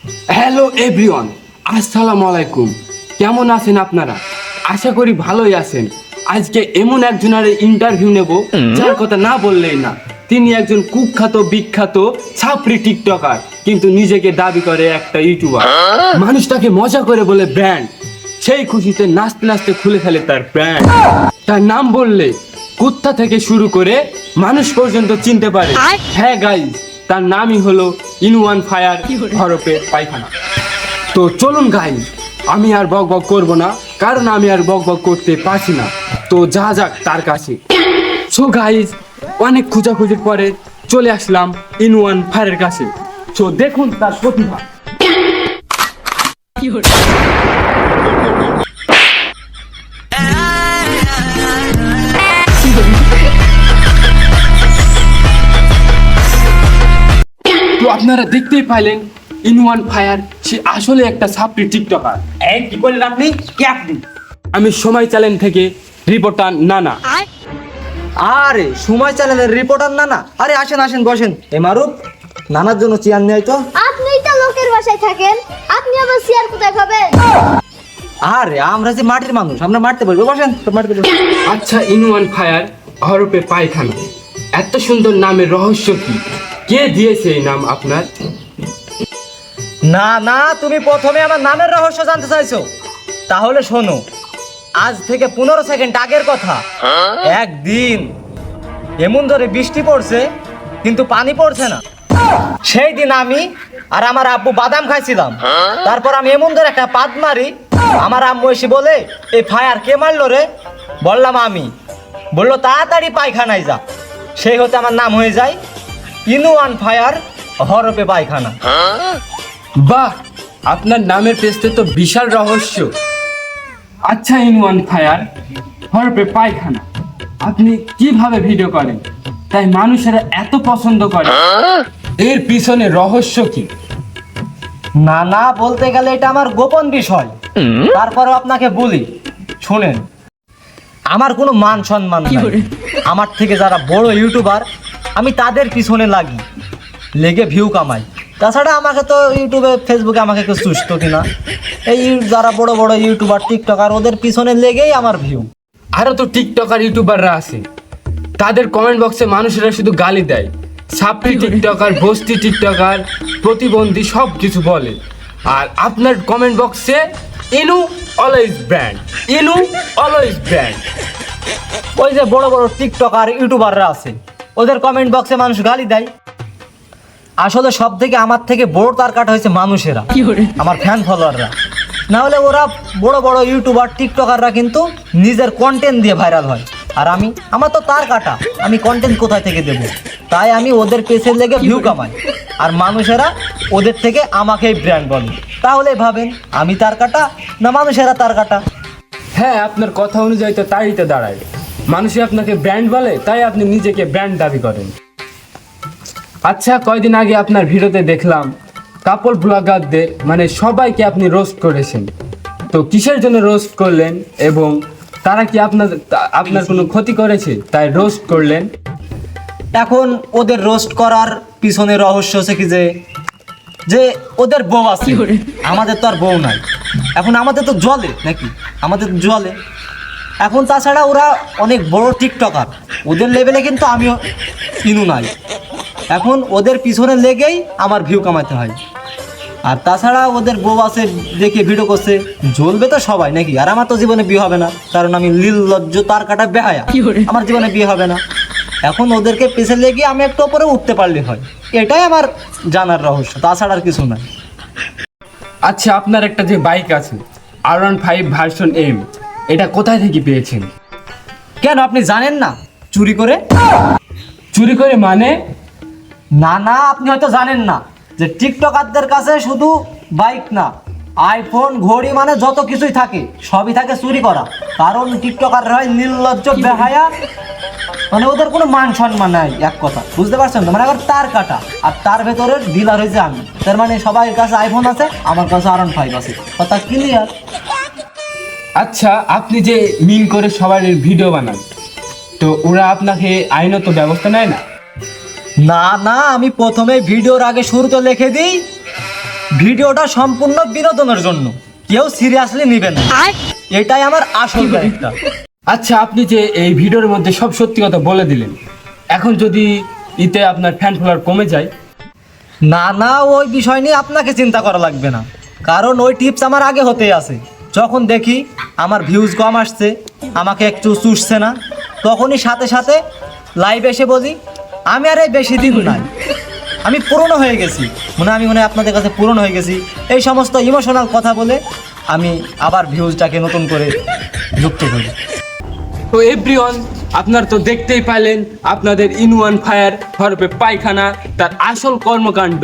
Hello everyone, আসসালামু আলাইকুম। কেমন আছেন আপনারা? আশা করি ভালোই আছেন। আজকে এমন একজনের ইন্টারভিউ নেব যার কথা না বললেই না। তিনি একজন কুখ্যাত বিখ্যাত ছাপরি টিকটকার, কিন্তু নিজেকে দাবি করে একটা ইউটিউবার। মানুষটাকে মজা করে বলে ব্র্যান্ড, সেই খুশিতে নাচতে নাচতে খুলে ফেলে তার ব্র্যান্ড। তার নাম বললে কুত্তা থেকে শুরু করে মানুষ পর্যন্ত চিনতে পারে। হ্যাঁ গাইস, তার নামই হলো ইনওয়ান ফায়ার হরপে পায়খানা। তো চলুন গাইস, আমি আর বক বক করবো না, কারণ আমি আর বক বক করতে পারছি না। তো যা যাক তার কাছে। সো গাইস, অনেক খোঁজাখুঁজির পরে চলে আসলাম ইনওয়ান ফায়ারের কাছে। সো দেখুন তার প্রতিভা। তো আপনারা দেখতেই পাইলেন, ইনওয়ান ফায়ার সে আসলে একটা ছাপরি টিকটকার। এই কি করলেন আপনি? কে আপনি? আমি সময় চ্যানেল থেকে রিপোর্টার নানা। আরে সময় চ্যানেলের রিপোর্টার নানা, আরে আসেন আসেন বসেন। এই মারুফ, নানার জন্য চেয়ার নেই তো। আপনিই তো লোকের বাসায় থাকেন, আপনি আবার চেয়ার কোথায় খাবেন? আরে আমরা যে মাটির মানুষ, আমরা মারতে বলবো, বসেন তো মারতে বলবো। আচ্ছা ইনওয়ান ফায়ার হরপে পায়খানা, এত সুন্দর নামের রহস্য কি? কে দিয়েছে এই নাম আপনার? না না, তুমি প্রথমে আমার নামের রহস্য জানতে চাইছো? তাহলে শোনো, আজ থেকে 15 সেকেন্ড আগের কথা। একদিন এমন ধরে বৃষ্টি পড়ছে, কিন্তু পানি পড়ছে না। সেই দিন আমি আর আমার আব্বু বাদাম খাইছিলাম। তারপর আমি এমন ধরে একটা পাত মারি, আমার আম্মু এসে বলে, এই ফায়ার কে মারলো রে? বললাম আমি। বললো তাড়াতাড়ি পায়খানায় যা। সেই হতে আমার নাম হয়ে যায় ইনওয়ান ফায়ার হরপে পায়খানা। বাহ, আপনার নামের পেছনে তো বিশাল রহস্য। আচ্ছা ইনওয়ান ফায়ার হরপে পায়খানা, আপনি কিভাবে ভিডিও করেন তাই মানুষেরা এত পছন্দ করে? এর পিছনে রহস্য কি? না না, বলতে গেলে এটা আমার গোপন বিষয়। তারপরেও আপনাকে বলি, শুনেন। আমার কোনো মান সম্মান নাই। আমার থেকে যারা বড় ইউটিউবার, আমি তাদের পিছনে লাগি, লেগে ভিউ কামাই। তাছাড়া আমাকে তো ইউটিউবে ফেসবুকে আমাকে কেউ চুষত কিনা। এই যারা বড় বড় ইউটিউবার টিকটকার, ওদের পিছনে লেগেই আমার ভিউ। আরো তো টিকটকার ইউটিউবাররা আছে, তাদের কমেন্ট বক্সে মানুষেরা শুধু গালি দেয়। ছাপরি টিকটকার, বস্তি টিকটকার, প্রতিবন্ধী সব কিছু বলে। আর আপনার কমেন্ট বক্সে ইনু অলওয়েজ ব্র্যান্ড, ইনু অলওয়েজ ব্র্যান্ড। ওই যে বড় বড় টিকটকার ইউটিউবাররা আছে, ওদের কমেন্ট বক্সে মানুষ গালি দেয়। আসলে সব থেকে আমার থেকে বড় তার কাটা হয়েছে মানুষেরা, আমার ফ্যান ফলোয়াররা। না হলে ওরা বড় বড় ইউটিউবার টিকটকাররা কিন্তু নিজের কন্টেন্ট দিয়ে ভাইরাল হয়, আর আমার তো তার কাটা, আমি কন্টেন্ট কোথায় থেকে দেব? তাই আমি ওদের পেছে লেগে ভিউ কামাই, আর মানুষেরা ওদের থেকে আমাকেই ব্র্যান্ড বলে। তাহলে ভাবেন, আমি তার কাটা না মানুষেরা তার কাটা? হ্যাঁ, আপনার কথা অনুযায়ী তো তাই তো দাঁড়ায়। মানুষে আপনাকে ব্র্যান্ড বলে, তাই আপনি নিজেকে ব্র্যান্ড দাবি করেন। আচ্ছা, কয়দিন আগে আপনার ভিডিওতে দেখলাম কাপল ব্লগারদের মানে সবাইকে আপনি রোস্ট করেছেন। তো কিসের জন্য রোস্ট করলেন, এবং তারা কি আপনার কোনো ক্ষতি করেছে তাই রোস্ট করলেন? এখন ওদের রোস্ট করার পিছনে রহস্য হচ্ছে কি, যে ওদের বউ আছে, আমাদের তো আর বউ নাই। এখন আমাদের তো জলে নাকি, আমাদের তো জলে। এখন তাছাড়া ওরা অনেক বড় টিকটকার, ওদের লেভেলে কিন্তু আমিও ইনু নাই। এখন ওদের পিছনে লেগেই আমার ভিউ কামাতে হয়। আর তাছাড়া ওদের বউ আছে দেখে ভিডিও করছে, জ্বলবে তো সবাই নাকি। আর আমার তো জীবনে বিয়ে হবে না, কারণ আমি নির্লজ্জ তার কাটা বেহায়া, আমার জীবনে বিয়ে হবে না। এখন ওদেরকে পেছনে লেগে আমি একটু উপরে উঠতে পারলে হয়, এটাই আমার জানার রহস্য, তাছাড়া আর কিছু না। আচ্ছা, আপনার একটা যে বাইক আছে R15 ভার্সন M, এটা কোথায় থেকে পেয়েছেন? কেন আপনি জানেন না? চুরি করে। চুরি করে মানে? না না, আপনি হয়তো জানেন না যে টিকটকারদের কাছে শুধু বাইক না, আইফোন, ঘড়ি, মানে যত কিছুই থাকে সবই থাকে চুরি করা। কারণ টিকটকার হয় নির্লজ্জ বেহায়া, মানে ওদের কোনো মান সম্মান নাই, এক কথা বুঝতে পারছেন তো? মানে আবার তার কাটা, আর তার ভেতরের ডিলার হয়েছে আমি। তার মানে সবার কাছে আইফোন আছে, আমার কাছে R15 আছে, কথা ক্লিয়ার। আচ্ছা, আপনি যে মিন করে সবার ভিডিও বানান, তো ওরা আপনাকে আইনত ব্যবস্থা নেয় না? না না, আমি প্রথমে ভিডিওর আগে শুরুতে লিখে দিই ভিডিওটা সম্পূর্ণ বিনোদনের জন্য, কেউ সিরিয়াসলি নেবেন না, এটাই আমার আসল ব্যাপারটা। আচ্ছা, আপনি যে এই ভিডিওর মধ্যে সব সত্যি কথা বলে দিলেন, এখন যদি ইতে আপনার ফ্যান ফলোয়ার কমে যায়? না না, ওই বিষয় নিয়ে আপনাকে চিন্তা করা লাগবে না, কারণ ওই টিপস আমার আগে হতেই আছে। যখন দেখি আমার ভিউজ কম আসছে, আমাকে একটু চুষছে না, তখনই সাথে সাথে লাইভ এসে বলি আমি আর এই বেশি দিন নাই, আমি পুরনো হয়ে গেছি, আমি মনে হয় আপনাদের কাছে পুরনো হয়ে গেছি, এই সমস্ত ইমোশনাল কথা বলে আমি আবার ভিউজটাকে নতুন করে যুক্ত করি। তো এভরিওয়ান, আপনারা তো দেখতেই পাইলেন আপনাদের ইনওয়ান ফায়ার হরপে পায়খানা তার আসল কর্মকাণ্ড।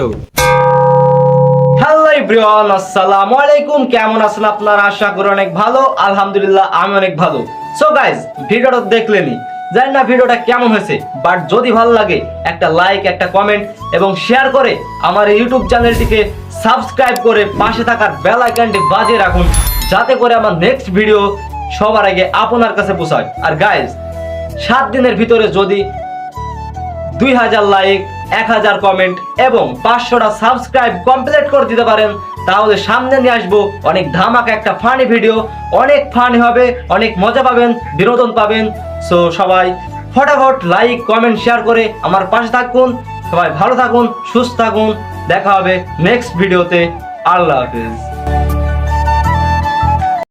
হ্যালো এভরিওয়ান, আসসালামু আলাইকুম। কেমন আছেন আপনারা? আশা করি অনেক ভালো। আলহামদুলিল্লাহ, আমি অনেক ভালো। সো গাইস, ভিডিওটা দেখলেনই, জানি না ভিডিওটা কেমন হয়েছে, বাট যদি ভালো লাগে একটা লাইক, একটা কমেন্ট এবং শেয়ার করে আমার ইউটিউব চ্যানেলটিকে সাবস্ক্রাইব করে পাশে থাকার বেল আইকনটি বাজিয়ে রাখুন, যাতে করে আমার নেক্সট ভিডিও সবার আগে আপনার কাছে পৌঁছায়। আর গাইস, 7 দিনের ভিতরে যদি 2000 লাইক, 1000 কমেন্ট এবং 500টা সাবস্ক্রাইব কমপ্লিট করে দিতে পারেন, তাহলে সামনে নিয়ে আসবো অনেক ধামাকা একটা ফানি ভিডিও। অনেক ফানি হবে, অনেক মজা পাবেন, বিনোদন পাবেন। সো সবাই ফটাফট লাইক, কমেন্ট, শেয়ার করে আমার পাশে থাকুন। সবাই ভালো থাকুন, সুস্থ থাকুন। দেখা হবে নেক্সট ভিডিওতে। আল্লাহ হাফেজ।